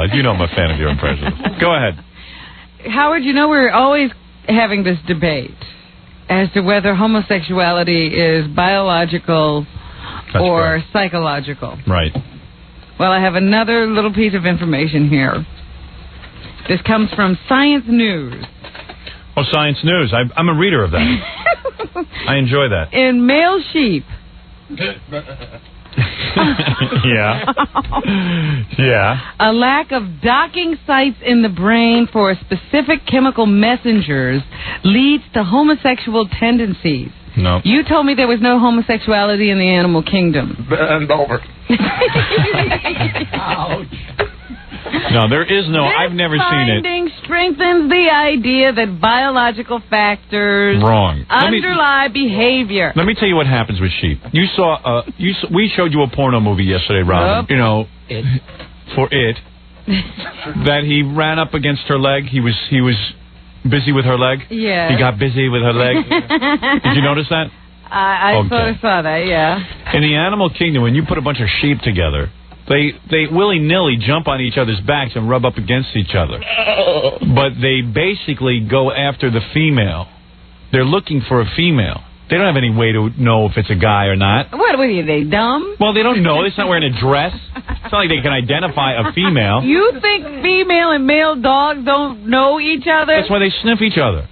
it. You know I'm a fan of your impressions. Go ahead. Howard, you know we're always having this debate as to whether homosexuality is biological or psychological. Right. Well, I have another little piece of information here. This comes from Science News. Oh, Science News. I'm a reader of that. I enjoy that. In male sheep. Yeah. Yeah. A lack of docking sites in the brain for specific chemical messengers leads to homosexual tendencies. No. You told me there was no homosexuality in the animal kingdom. Bend over. Ouch. No, there is no. I've never seen it. This finding strengthens the idea that biological factors underlie behavior. Let me tell you what happens with sheep. You saw. We showed you a porno movie yesterday, Robin. Yep. You know, for it, that he ran up against her leg. He was busy with her leg. Yeah. He got busy with her leg. Did you notice that? I sort of saw that. Yeah. In the animal kingdom, when you put a bunch of sheep together, they willy-nilly jump on each other's backs and rub up against each other. But they basically go after the female. They're looking for a female. They don't have any way to know if it's a guy or not. What are they, dumb? Well, they don't know. It's not wearing a dress. It's not like they can identify a female. You think female and male dogs don't know each other? That's why they sniff each other.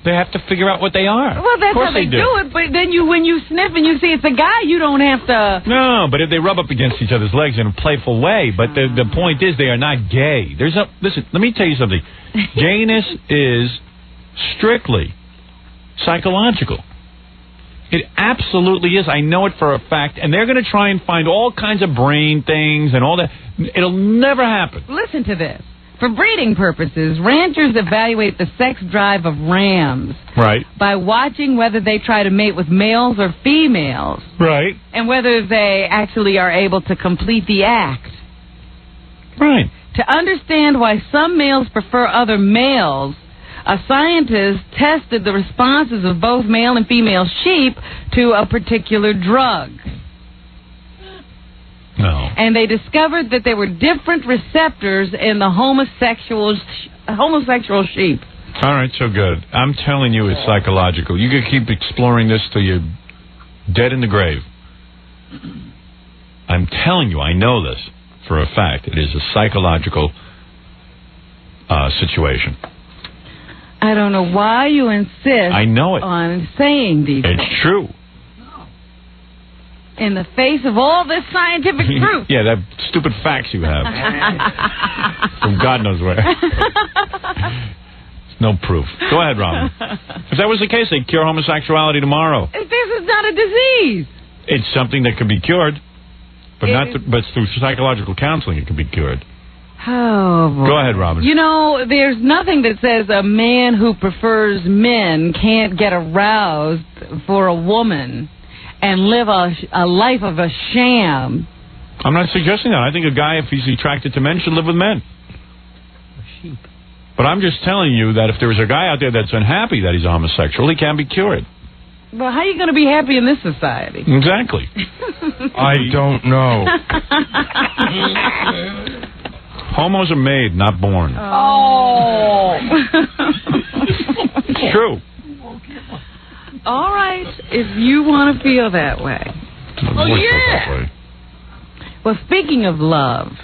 They have to figure out what they are. Well, that's how they do it. But then when you sniff and you see it's a guy, you don't have to... No, but if they rub up against each other's legs in a playful way, but the point is they are not gay. Listen, let me tell you something. Gayness is strictly psychological. It absolutely is. I know it for a fact. And they're going to try and find all kinds of brain things and all that. It'll never happen. Listen to this. For breeding purposes, ranchers evaluate the sex drive of rams. Right. By watching whether they try to mate with males or females. Right. And whether they actually are able to complete the act. Right. To understand why some males prefer other males, a scientist tested the responses of both male and female sheep to a particular drug. No. And they discovered that there were different receptors in the homosexual sheep. All right, so good. I'm telling you it's psychological. You can keep exploring this till you're dead in the grave. I'm telling you, I know this for a fact. It is a psychological situation. I don't know why you insist on saying these things. It's true. In the face of all this scientific proof. Yeah, that stupid facts you have. From God knows where. No proof. Go ahead, Robin. If that was the case, they'd cure homosexuality tomorrow. This is not a disease. It's something that can be cured, but but through psychological counseling it can be cured. Oh, boy. Go ahead, Robin. You know, there's nothing that says a man who prefers men can't get aroused for a woman and live a life of a sham. I'm not suggesting that. I think a guy, if he's attracted to men, should live with men. Sheep. But I'm just telling you that if there's a guy out there that's unhappy that he's a homosexual, he can be cured. Well, how are you going to be happy in this society? Exactly. I don't know. Homos are made, not born. Oh. It's true. All right, if you want to feel that way. Oh, yeah. Well, speaking of love,